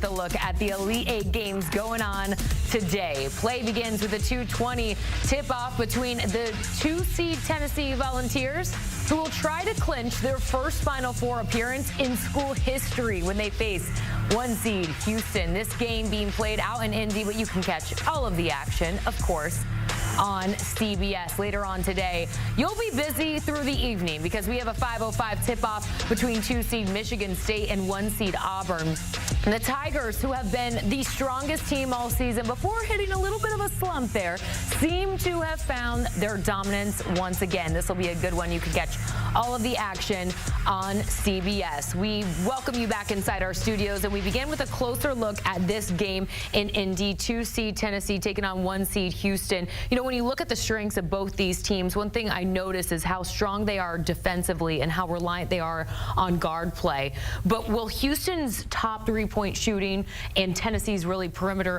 The look at the Elite Eight games going on today. Play begins with a 2:20 tip-off between the 2-seed Tennessee Volunteers, who will try to clinch their first Final Four appearance in school history when they face 1-seed Houston. This game being played out in Indy, but you can catch all of the action, of course, on CBS later on today. You'll be busy through the evening because we have a 5:05 tip-off between 2-seed Michigan State and 1-seed Auburn. And the Tigers, who have been the strongest team all season before hitting a little bit of a slump there, seem to have found their dominance once again. This will be a good one. You can catch all of the action on CBS. We welcome you back inside our studios, and we begin with a closer look at this game in Indy. 2-seed Tennessee taking on 1-seed Houston. You know, when you look at the strengths of both these teams, one thing I notice is how strong they are defensively and how reliant they are on guard play. But will Houston's top three-point shooting and Tennessee's really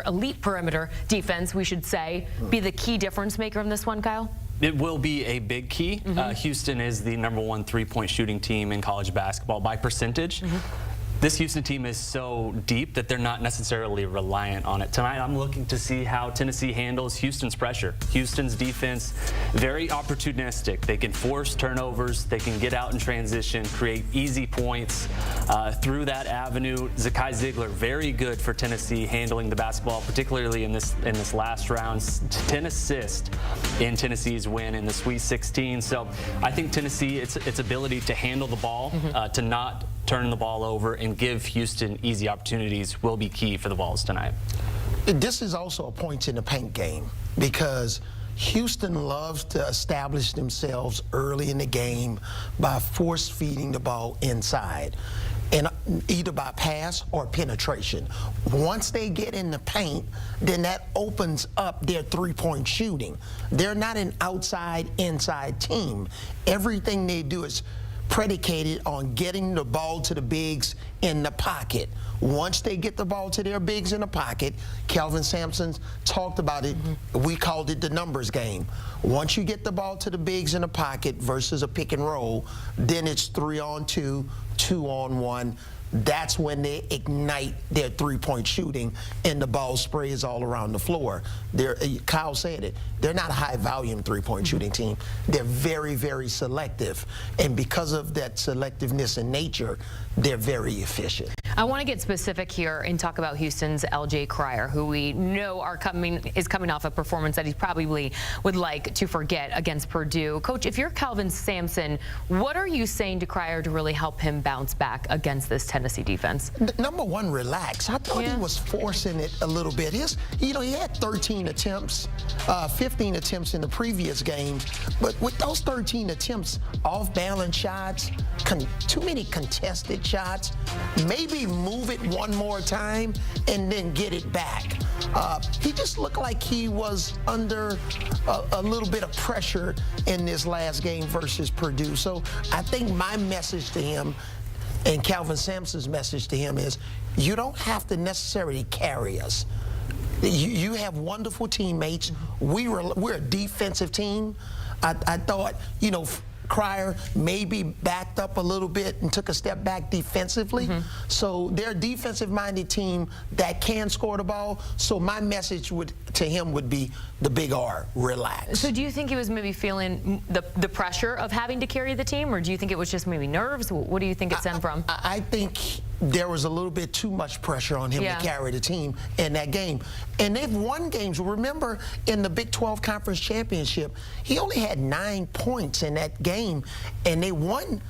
elite perimeter defense, we should say, be the key difference maker in this one, Kyle? It will be a big key. Houston is the #1 three-point shooting team in college basketball by percentage. This Houston team is so deep that they're not necessarily reliant on it. Tonight, I'm looking to see how Tennessee handles Houston's pressure. Houston's defense, very opportunistic. They can force turnovers. They can get out in transition, create easy points through that avenue. Zakai Ziegler, very good for Tennessee handling the basketball, particularly in this last round. 10 assists in Tennessee's win in the Sweet 16. So I think Tennessee, its ability to handle the ball, to not turn the ball over and give Houston easy opportunities will be key for the Vols tonight. This is also a points in the paint game because Houston loves to establish themselves early in the game by force feeding the ball inside, and either by pass or penetration. Once they get in the paint, then that opens up their three-point shooting. They're not an outside-inside team. Everything they do is predicated on getting the ball to the bigs in the pocket. Once they get the ball to their bigs in the pocket, Kelvin Sampson talked about it, we called it the numbers game. Once you get the ball to the bigs in the pocket versus a pick and roll, then it's 3-on-2, 2-on-1. That's when they ignite their three-point shooting and the ball sprays all around the floor. Kyle said it. They're not a high-volume three-point shooting team. They're very, very selective. And because of that selectiveness in nature, they're very efficient. I want to get specific here and talk about Houston's LJ Cryer, who we know is coming off a performance that he probably would like to forget against Purdue. Coach, if you're Kelvin Sampson, what are you saying to Cryer to really help him bounce back against this Tennessee defense? Number one, relax. I thought he was forcing it a little bit. He had 13 attempts, 15 attempts in the previous game, but with those 13 attempts, off-balance shots, too many contested shots, maybe move it one more time and then get it back. He just looked like he was under a little bit of pressure in this last game versus Purdue. So I think my message to him and Kelvin Sampson's message to him is, you don't have to necessarily carry us. You have wonderful teammates. We're a defensive team. I thought, you know, Cryer maybe backed up a little bit and took a step back defensively. So they're a defensive-minded team that can score the ball. So my message to him would be the big R, relax. So do you think he was maybe feeling the pressure of having to carry the team, or do you think it was just maybe nerves? What do you think it stemmed from? I think there was a little bit too much pressure on him to carry the team in that game. And they've won games. Remember, in the Big 12 Conference Championship, he only had 9 points in that game, and they won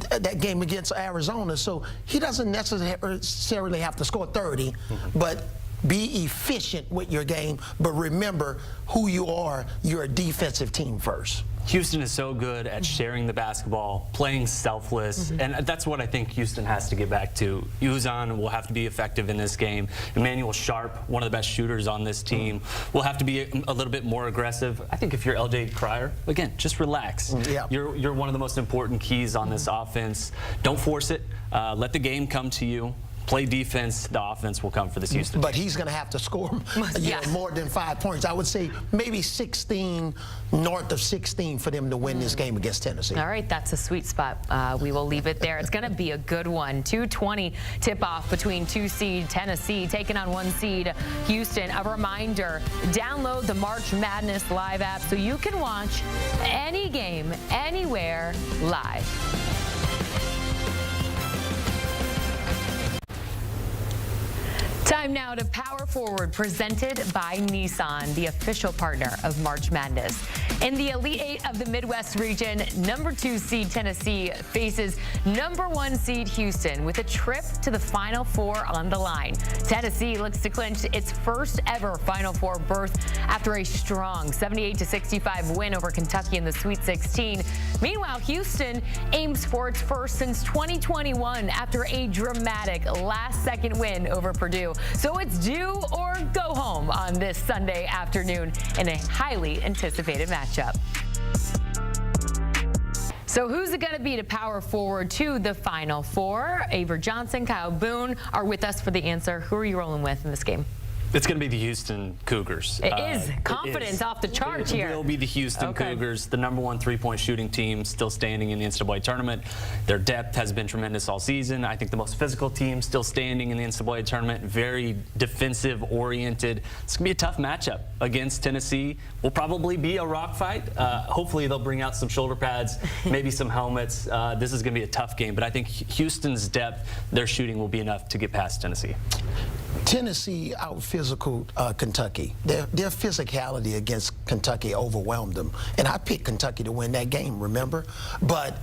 that game against Arizona. So he doesn't necessarily have to score 30, but be efficient with your game. But remember who you are. You're a defensive team first. Houston is so good at sharing the basketball, playing selfless, and that's what I think Houston has to get back to. Uzan will have to be effective in this game. Emmanuel Sharp, one of the best shooters on this team, will have to be a little bit more aggressive. I think if you're LJ Cryer, again, just relax. You're one of the most important keys on this offense. Don't force it. Let the game come to you. play defense, the offense will come for this Houston But team. he's going to have to score Yeah. more than 5 points. I would say maybe 16, north of 16 for them to win this game against Tennessee. All right, that's a sweet spot. We will leave it there. It's going to be a good one. 2:20 tip-off between 2-seed Tennessee taking on 1-seed Houston. A reminder, download the March Madness live app so you can watch any game, anywhere, live. Time now to Power Forward, presented by Nissan, the official partner of March Madness. In the Elite Eight of the Midwest region, number 2 seed Tennessee faces number 1 seed Houston with a trip to the Final Four on the line. Tennessee looks to clinch its first ever Final Four berth after a strong 78-65 win over Kentucky in the Sweet 16. Meanwhile, Houston aims for its first since 2021 after a dramatic last-second win over Purdue. So it's do or go home on this Sunday afternoon in a highly anticipated matchup. So who's it going to be to power forward to the Final Four? Aver Johnson, Kyle Boone are with us for the answer. Who are you rolling with in this game? It's going to be the Houston Cougars. It is. Confidence off the charts here. It will be the Houston Cougars, the number 1 3-point shooting team, still standing in the NCAA tournament. Their depth has been tremendous all season. I think the most physical team still standing in the NCAA tournament, very defensive-oriented. It's going to be a tough matchup against Tennessee. Will probably be a rock fight. Hopefully they'll bring out some shoulder pads, maybe some helmets. This is going to be a tough game, but I think Houston's depth, their shooting will be enough to get past Tennessee. Tennessee out-physical Kentucky. Their physicality against Kentucky overwhelmed them. And I picked Kentucky to win that game, remember? But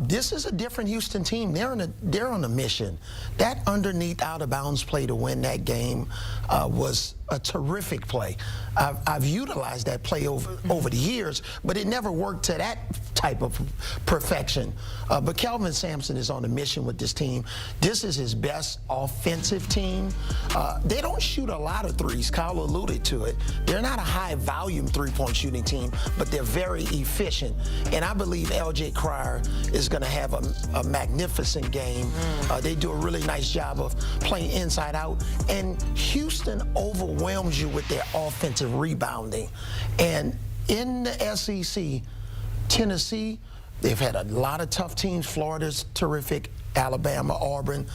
this is a different Houston team. They're on a mission. That underneath out-of-bounds play to win that game was a terrific play. I've utilized that play over the years, but it never worked to that type of perfection. But Kelvin Sampson is on a mission with this team. This is his best offensive team. They don't shoot a lot of threes. Kyle alluded to it. They're not a high-volume three-point shooting team, but they're very efficient. And I believe L.J. Cryer is going to have a magnificent game. They do a really nice job of playing inside out. And Houston overwhelms you with their offensive rebounding. And in the SEC, Tennessee, they've had a lot of tough teams. Florida's terrific. Alabama, Auburn.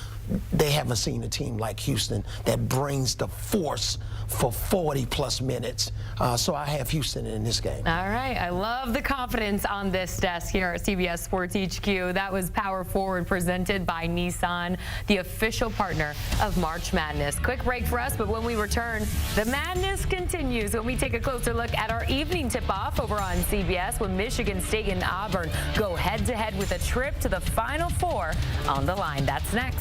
They haven't seen a team like Houston that brings the force for 40-plus minutes. So I have Houston in this game. All right. I love the confidence on this desk here at CBS Sports HQ. That was Power Forward presented by Nissan, the official partner of March Madness. Quick break for us, but when we return, the madness continues when we take a closer look at our evening tip-off over on CBS when Michigan State and Auburn go head-to-head with a trip to the Final Four on the line. That's next.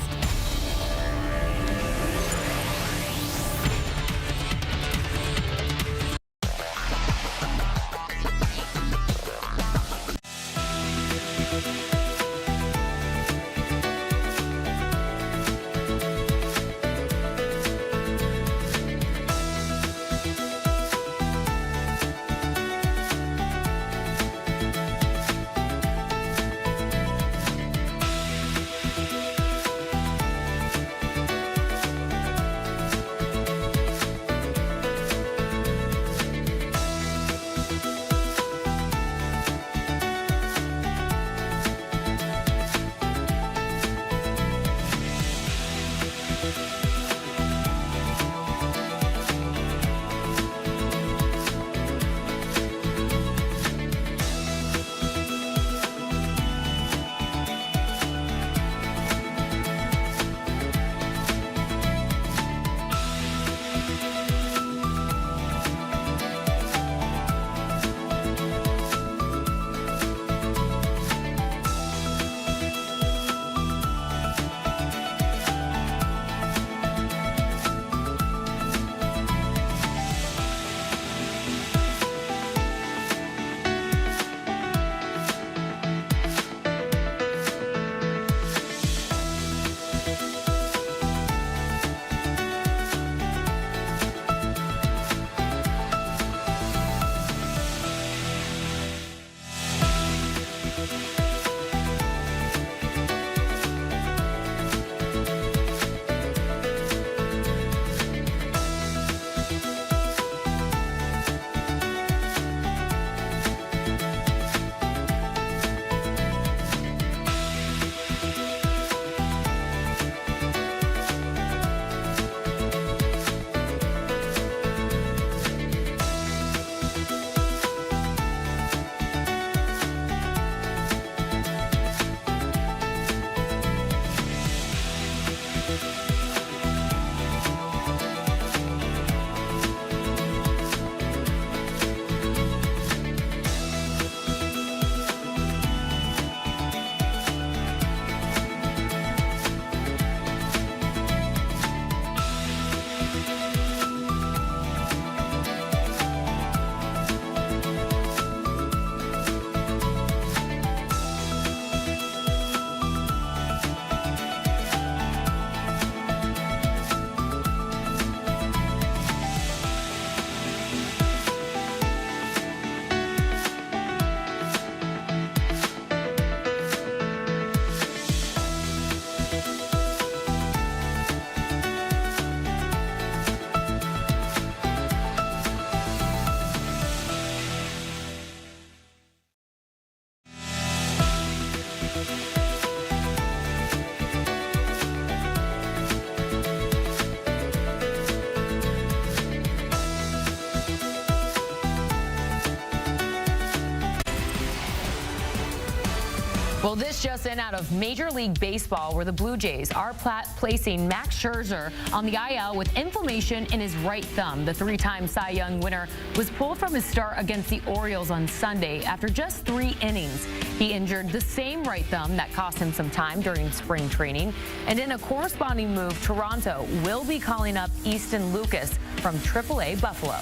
Well, this just in out of Major League Baseball, where the Blue Jays are placing Max Scherzer on the IL with inflammation in his right thumb. The three-time Cy Young winner was pulled from his start against the Orioles on Sunday after just 3 innings. He injured the same right thumb that cost him some time during spring training. And in a corresponding move, Toronto will be calling up Easton Lucas from AAA Buffalo.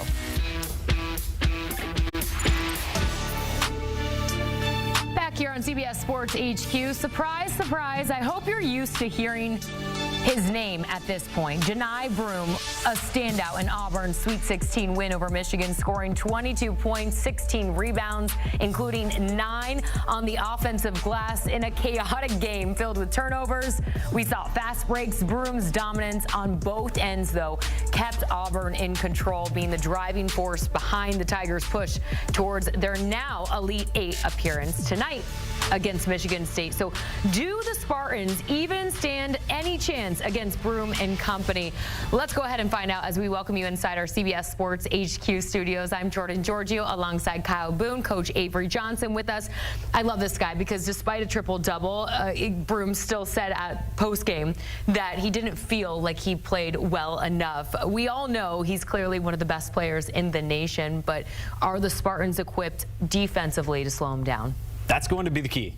Back here on CBS Sports HQ, surprise, surprise, I hope you're used to hearing his name at this point. Johni Broome, a standout in Auburn's Sweet 16 win over Michigan, scoring 22 points, 16 rebounds, including 9 on the offensive glass in a chaotic game filled with turnovers. We saw fast breaks. Broome's dominance on both ends, though, kept Auburn in control, being the driving force behind the Tigers' push towards their now Elite 8 appearance tonight against Michigan State. So do the Spartans even stand any chance against Broome and company? Let's go ahead and find out as we welcome you inside our CBS Sports HQ studios. I'm Jordan Giorgio alongside Kyle Boone, Coach Avery Johnson with us. I love this guy because despite a triple-double, Broome still said at postgame that he didn't feel like he played well enough. We all know he's clearly one of the best players in the nation, but are the Spartans equipped defensively to slow him down? That's going to be the key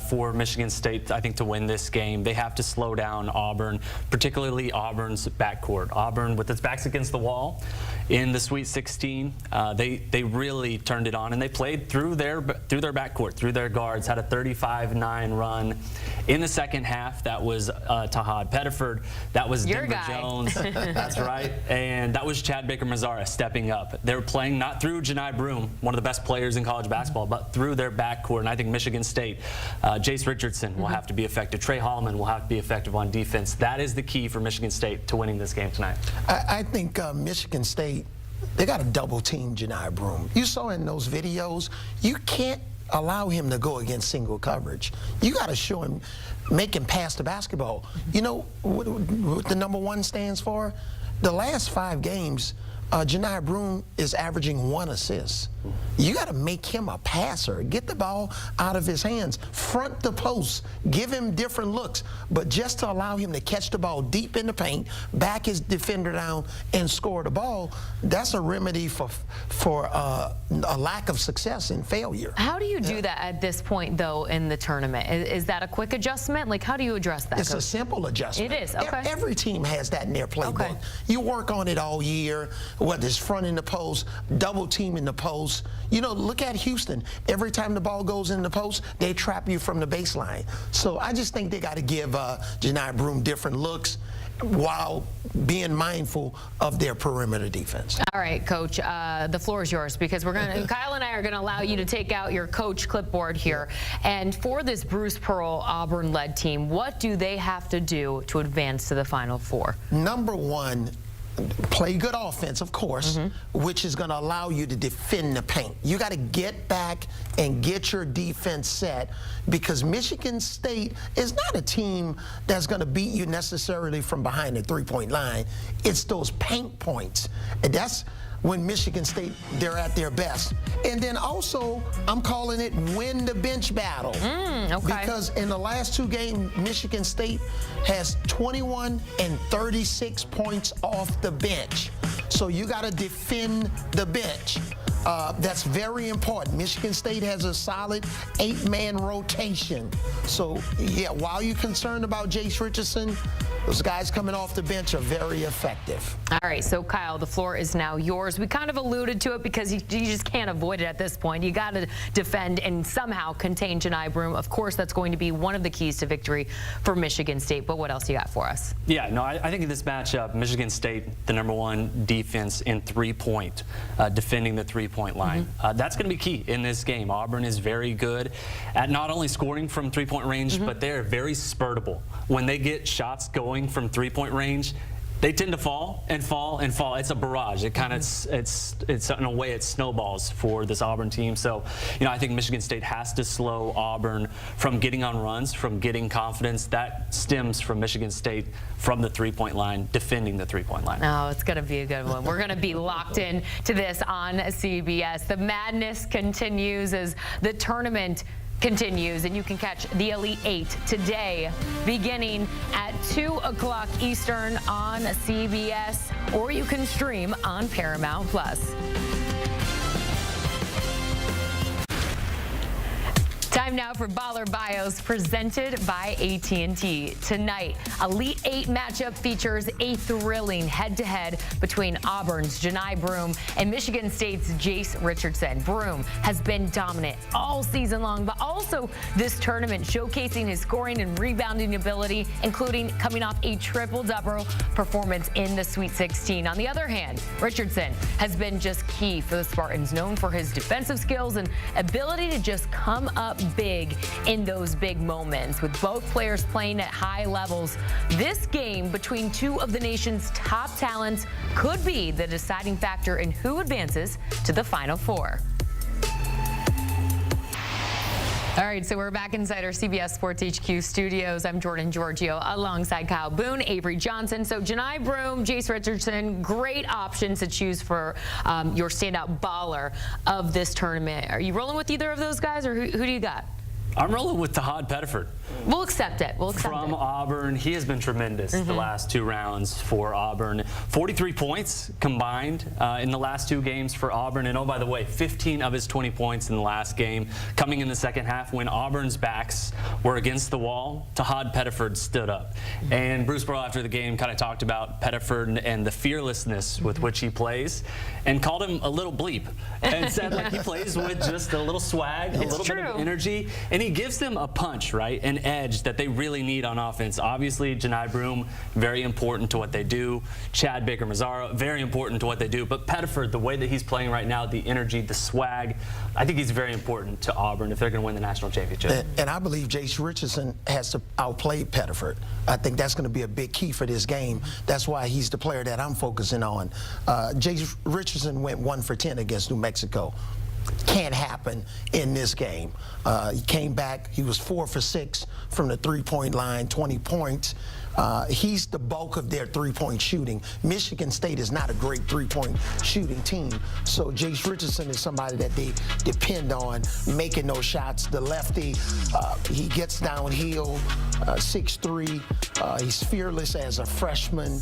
for Michigan State, I think, to win this game. They have to slow down Auburn, particularly Auburn's backcourt. Auburn, with its backs against the wall in the Sweet 16, they really turned it on, and they played through their backcourt, through their guards, had a 35-9 run. In the second half, that was Tahad Pettiford. That was Denver Jones. That's right. And that was Chad Baker-Mazara stepping up. They were playing not through Johni Broome, one of the best players in college basketball, but through their backcourt. And I think Michigan State, Jace Richardson will have to be effective. Trey Holloman will have to be effective on defense. That is the key for Michigan State to winning this game tonight. I think Michigan State, they got to double team Johni Broome. You saw in those videos, you can't allow him to go against single coverage. You got to show him, make him pass the basketball. You know what the number 1 stands for? The last 5 games, Johni Broome is averaging 1 assist. You got to make him a passer. Get the ball out of his hands. Front the post. Give him different looks. But just to allow him to catch the ball deep in the paint, back his defender down, and score the ball, that's a remedy for a lack of success and failure. How do you do that at this point, though, in the tournament? Is that a quick adjustment? Like, how do you address that, It's Coach? a simple adjustment. It is, okay. Every team has that in their playbook. Okay. You work on it all year, whether it's front in the post, double team in the post. You know, look at Houston. Every time the ball goes in the post, they trap you from the baseline. So I just think they got to give Johni Broome different looks while being mindful of their perimeter defense. All right, Coach, the floor is yours because we're going to, Kyle and I are going to allow you to take out your coach clipboard here. And for this Bruce Pearl Auburn-led team, what do they have to do to advance to the Final Four? Number 1, play good offense, of course, which is going to allow you to defend the paint. You got to get back and get your defense set because Michigan State is not a team that's going to beat you necessarily from behind the 3-point line. It's those paint points. And that's when Michigan State, they're at their best. And then also, I'm calling it win the bench battle. Okay. Because in the last 2 games, Michigan State has 21 and 36 points off the bench. So you got to defend the bench. That's very important. Michigan State has a solid 8-man rotation. So, yeah, while you're concerned about Jace Richardson, those guys coming off the bench are very effective. All right, so Kyle, the floor is now yours. We kind of alluded to it because you just can't avoid it at this point. You got to defend and somehow contain Johni Broome. Of course, that's going to be one of the keys to victory for Michigan State. But what else you got for us? Yeah, no, I think in this matchup, Michigan State, the number 1 defense in 3-point, defending the 3-point line. That's going to be key in this game. Auburn is very good at not only scoring from 3-point range, but they're very spurtable. When they get shots going from 3-point range, they tend to fall and fall and fall. It's a barrage. It kind of it's in a way it snowballs for this Auburn team. So, you know, I think Michigan State has to slow Auburn from getting on runs, from getting confidence. That stems from Michigan State from the 3-point line, defending the 3-point line. Oh, it's going to be a good one. We're going to be locked in to this on CBS. The madness continues as the tournament continues, and you can catch the Elite Eight today beginning at 2 o'clock Eastern on CBS, or you can stream on Paramount+. Time now for Baller Bios, presented by AT&T. Tonight, Elite Eight matchup features a thrilling head-to-head between Auburn's Janai Broome and Michigan State's Jace Richardson. Broome has been dominant all season long, but also this tournament, showcasing his scoring and rebounding ability, including coming off a triple-double performance in the Sweet 16. On the other hand, Richardson has been just key for the Spartans, known for his defensive skills and ability to just come up big in those big moments. With both players playing at high levels, this game between two of the nation's top talents could be the deciding factor in who advances to the Final Four. All right, so we're back inside our CBS Sports HQ studios. I'm Jordan Giorgio alongside Kyle Boone, Avery Johnson. So Janai Broome, Jace Richardson, great options to choose for your standout baller of this tournament. Are you rolling with either of those guys, or who do you got? I'm rolling with Tahad Pettiford. We'll accept it. From Auburn. He has been tremendous the last two rounds for Auburn. 43 points combined in the last two games for Auburn. And oh, by the way, 15 of his 20 points in the last game coming in the second half when Auburn's backs were against the wall. Tahad Pettiford stood up. And Bruce Pearl, after the game, kind of talked about Pettiford and the fearlessness with which he plays and called him a little bleep and said like he plays with just a little swag, a little bit of energy. And he gives them a punch, right? An edge that they really need on offense. Obviously, Janai Broome, very important to what they do. Chad Baker-Mazara, very important to what they do. But Pettiford, the way that he's playing right now, the energy, the swag, I think he's very important to Auburn if they're going to win the national championship. And I believe Jace Richardson has to outplay Pettiford. I think that's going to be a big key for this game. That's why he's the player that I'm focusing on. Jace Richardson went 1 for 10 against New Mexico. Can't happen in this game. He came back. He was 4 for 6 from the three-point line, 20 points. He's the bulk of their three-point shooting. Michigan State is not a great three-point shooting team, so Jace Richardson is somebody that they depend on making those shots. The lefty, he gets downhill, 6'3". He's fearless as a freshman,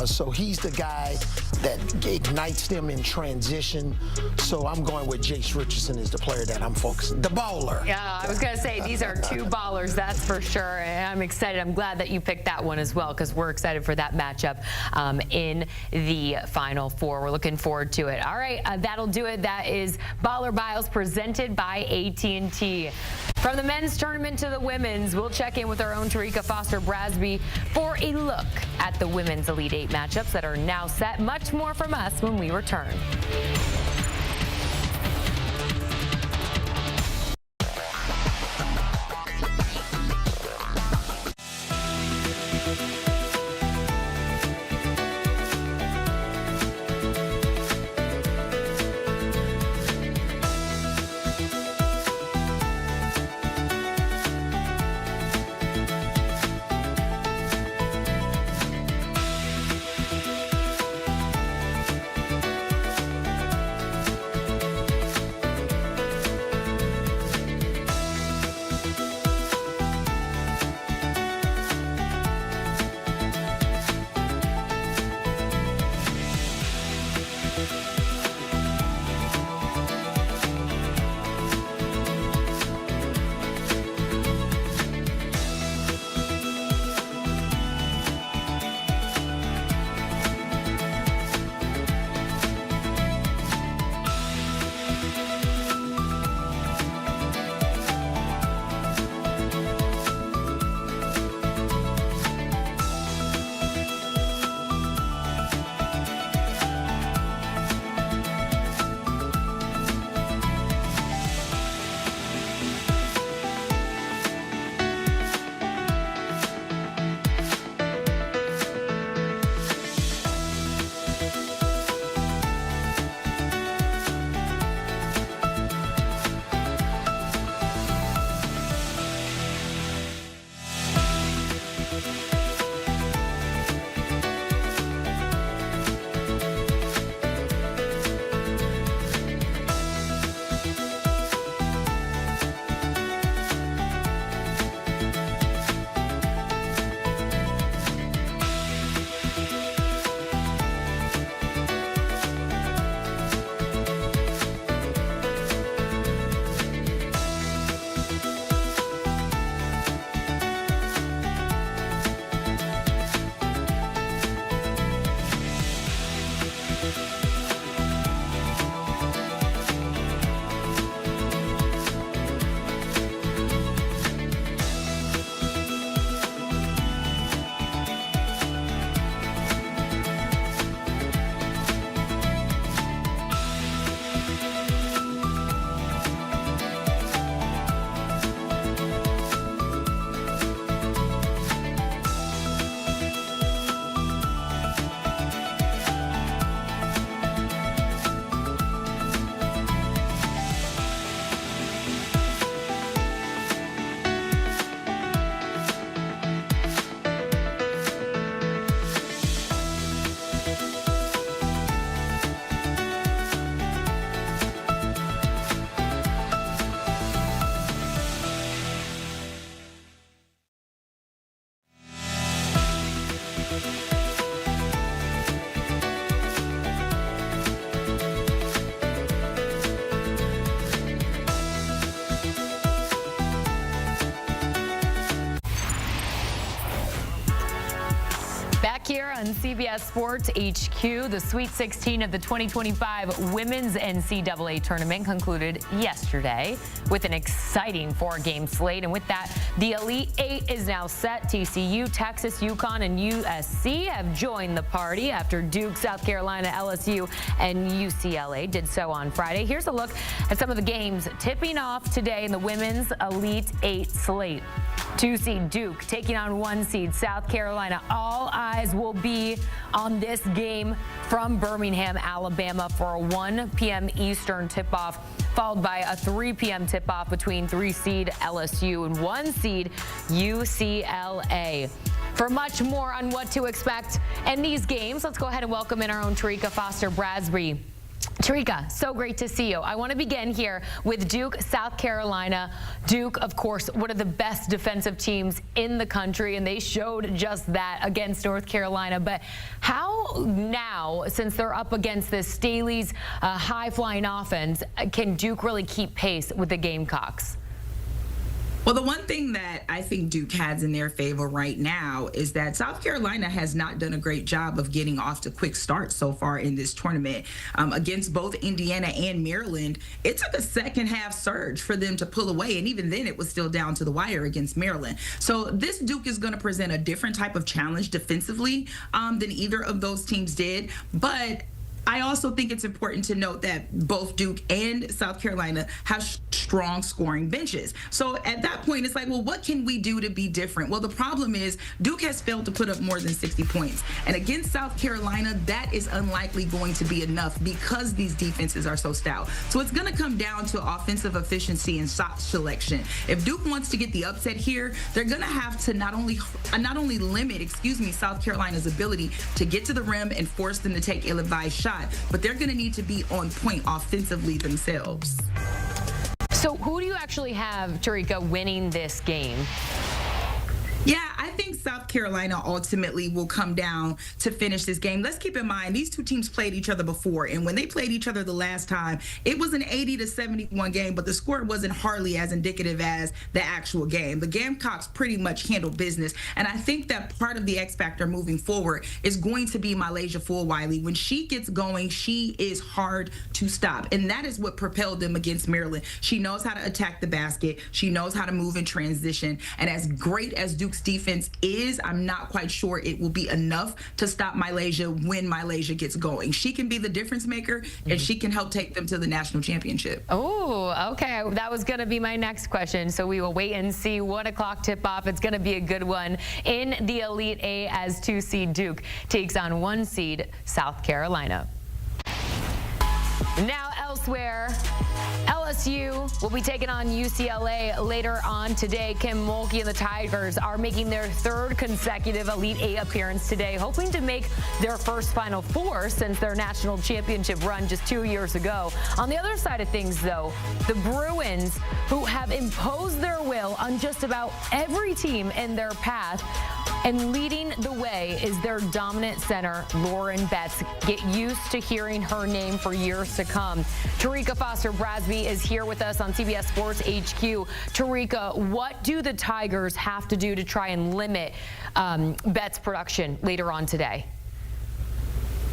so he's the guy that ignites them in transition. So I'm going with Jace Richardson as the player that I'm focusing. The baller. Yeah, I was going to say, these are two ballers, that's for sure. And I'm excited. I'm glad that you picked that one as well, because we're excited for that matchup in the Final Four. We're looking forward to it. All right, that'll do it. That is Baller Bios presented by AT&T. From the men's tournament to the women's, we'll check in with our own Tarika Foster-Brasby for a look at the women's Elite Eight matchups that are now set. Much more from us when we return. Back here on CBS Sports HQ, the Sweet 16 of the 2025 Women's NCAA Tournament concluded yesterday with an exciting 4-game slate. And with that, the Elite Eight is now set. TCU, Texas, UConn, and USC have joined the party after Duke, South Carolina, LSU, and UCLA did so on Friday. Here's a look at some of the games tipping off today in the Women's Elite Eight slate. 2-seed Duke taking on 1-seed South Carolina. All eyes will be on this game from Birmingham, Alabama for a 1 p.m. Eastern tip-off, followed by a 3 p.m. tip-off between 3-seed LSU and 1-seed UCLA. For much more on what to expect in these games, let's go ahead and welcome in our own Tarika Foster-Brasby. Tarika, so great to see you. I want to begin here with Duke, South Carolina. Duke, of course, one of the best defensive teams in the country, and they showed just that against North Carolina. But how now, since they're up against this Staley's high-flying offense, can Duke really keep pace with the Gamecocks? Well, the one thing that I think Duke has in their favor right now is that South Carolina has not done a great job of getting off to quick starts so far in this tournament. Against both Indiana and Maryland, it took a second-half surge for them to pull away, and even then it was still down to the wire against Maryland. So this Duke is going to present a different type of challenge defensively than either of those teams did, but I also think it's important to note that both Duke and South Carolina have strong scoring benches. So at that point, it's like, well, what can we do to be different? Well, the problem is Duke has failed to put up more than 60 points. And against South Carolina, that is unlikely going to be enough because these defenses are so stout. So it's going to come down to offensive efficiency and shot selection. If Duke wants to get the upset here, they're going to have to not only limit, South Carolina's ability to get to the rim and force them to take ill-advised shots, but they're going to need to be on point offensively themselves. So who do you actually have, Tarika, winning this game? Yeah, I think South Carolina ultimately will come down to finish this game. Let's keep in mind, these two teams played each other before, and when they played each other the last time, it was an 80-71 game, but the score wasn't hardly as indicative as the actual game. The Gamecocks pretty much handled business, and I think that part of the X factor moving forward is going to be Malaysia Fulwiley. When she gets going, she is hard to stop, and that is what propelled them against Maryland. She knows how to attack the basket. She knows how to move in transition, and as great as Duke's defense is, I'm not quite sure it will be enough to stop Malaysia when Malaysia gets going. She can be the difference maker, and she can help take them to the national championship. Oh, okay. That was going to be my next question. So we will wait and see. 1 o'clock tip-off. It's going to be a good one in the Elite Eight as 2-seed Duke takes on 1-seed South Carolina. Now elsewhere, LSU will be taking on UCLA later on today. Kim Mulkey and the Tigers are making their 3rd consecutive Elite Eight appearance today, hoping to make their first Final Four since their national championship run just 2 years ago. On the other side of things, though, the Bruins, who have imposed their will on just about every team in their path, and leading the way is their dominant center, Lauren Betts. Get used to hearing her name for years to come. Tarika Foster-Brasby is here with us on CBS Sports HQ. Tarika, what do the Tigers have to do to try and limit Betts' production later on today?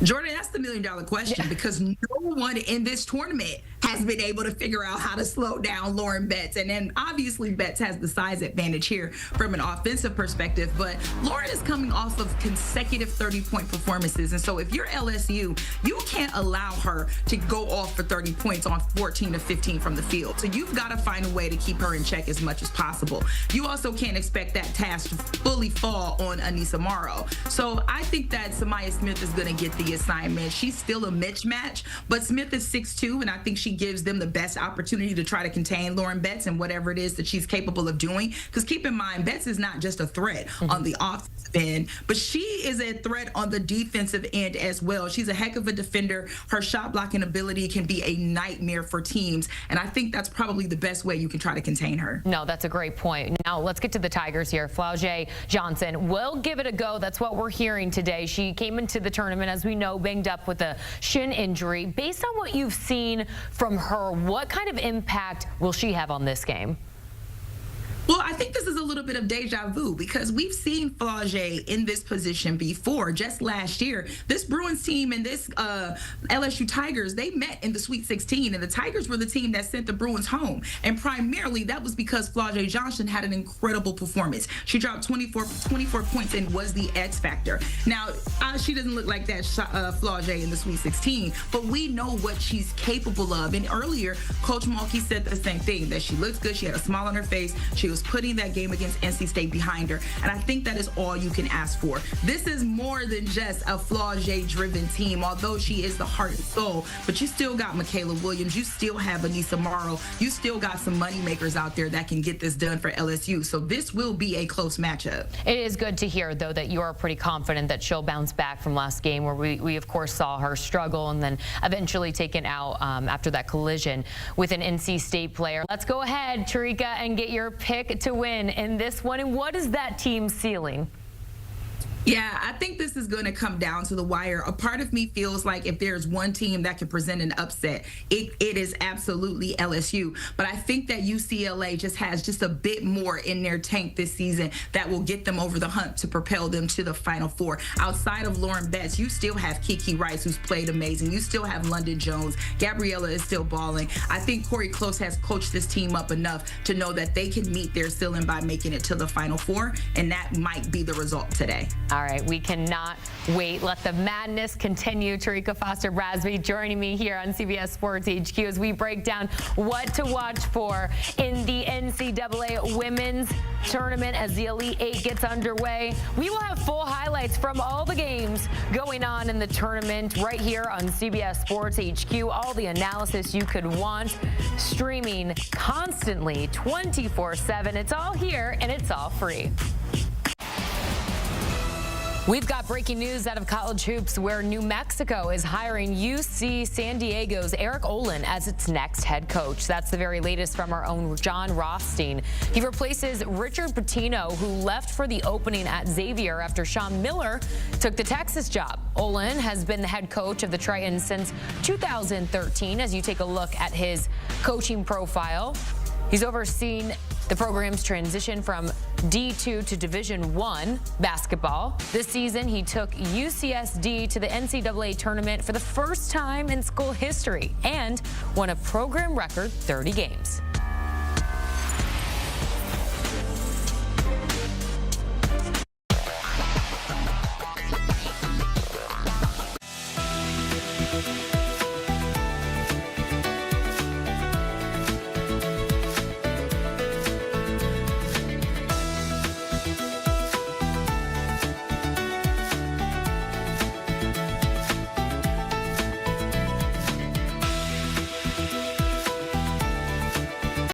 Jordan, that's the million-dollar question because no one in this tournament has been able to figure out how to slow down Lauren Betts. And then obviously Betts has the size advantage here from an offensive perspective, but Lauren is coming off of consecutive 30-point performances. And so if you're LSU, you can't allow her to go off for 30 points on 14 to 15 from the field. So you've got to find a way to keep her in check as much as possible. You also can't expect that task to fully fall on Anissa Morrow. So I think that Samaya Smith is going to get the assignment. She's still a mismatch, but Smith is 6'2", and I think she gives them the best opportunity to try to contain Lauren Betts and whatever it is that she's capable of doing. Because keep in mind, Betts is not just a threat on the offensive end, but she is a threat on the defensive end as well. She's a heck of a defender. Her shot blocking ability can be a nightmare for teams, and I think that's probably the best way you can try to contain her. No, that's a great point. Now let's get to the Tigers here. Flau'jae Johnson will give it a go. That's what we're hearing today. She came into the tournament, as we know, banged up with a shin injury. Based on what you've seen from her, what kind of impact will she have on this game? Well, I think this is a little bit of deja vu because we've seen Flau'jae in this position before. Just last year, this Bruins team and this LSU Tigers, they met in the Sweet 16, and the Tigers were the team that sent the Bruins home. And primarily, that was because Flau'jae Johnson had an incredible performance. She dropped 24 points and was the X factor. Now, she doesn't look like that Flau'jae in the Sweet 16, but we know what she's capable of. And earlier, Coach Mulkey said the same thing, that she looks good, she had a smile on her face, she was putting that game against NC State behind her, and I think that is all you can ask for. This is more than just a Flau'jae-driven team, although she is the heart and soul, but you still got Michaela Williams, you still have Anissa Morrow, you still got some money makers out there that can get this done for LSU, so this will be a close matchup. It is good to hear, though, that you are pretty confident that she'll bounce back from last game where we of course, saw her struggle and then eventually taken out after that collision with an NC State player. Let's go ahead, Tarika, and get your pick to win in this one. And what is that team's ceiling? Yeah, I think this is going to come down to the wire. A part of me feels like if there's one team that can present an upset, it is absolutely LSU. But I think that UCLA just has just a bit more in their tank this season that will get them over the hump to propel them to the Final Four. Outside of Lauren Betts, you still have Kiki Rice, who's played amazing. You still have London Jones. Gabriella is still balling. I think Corey Close has coached this team up enough to know that they can meet their ceiling by making it to the Final Four, and that might be the result today. All right, we cannot wait. Let the madness continue. Tarika Foster-Brasby joining me here on CBS Sports HQ as we break down what to watch for in the NCAA Women's Tournament as the Elite Eight gets underway. We will have full highlights from all the games going on in the tournament right here on CBS Sports HQ. All the analysis you could want, streaming constantly 24/7. It's all here and it's all free. We've got breaking news out of college hoops where New Mexico is hiring UC San Diego's Eric Olin as its next head coach. That's the very latest from our own John Rothstein. He replaces Richard Pitino, who left for the opening at Xavier after Sean Miller took the Texas job. Olin has been the head coach of the Tritons since 2013. As you take a look at his coaching profile, he's overseen the program's transition from D2 to Division I basketball. This season, he took UCSD to the NCAA tournament for the first time in school history and won a program record 30 games.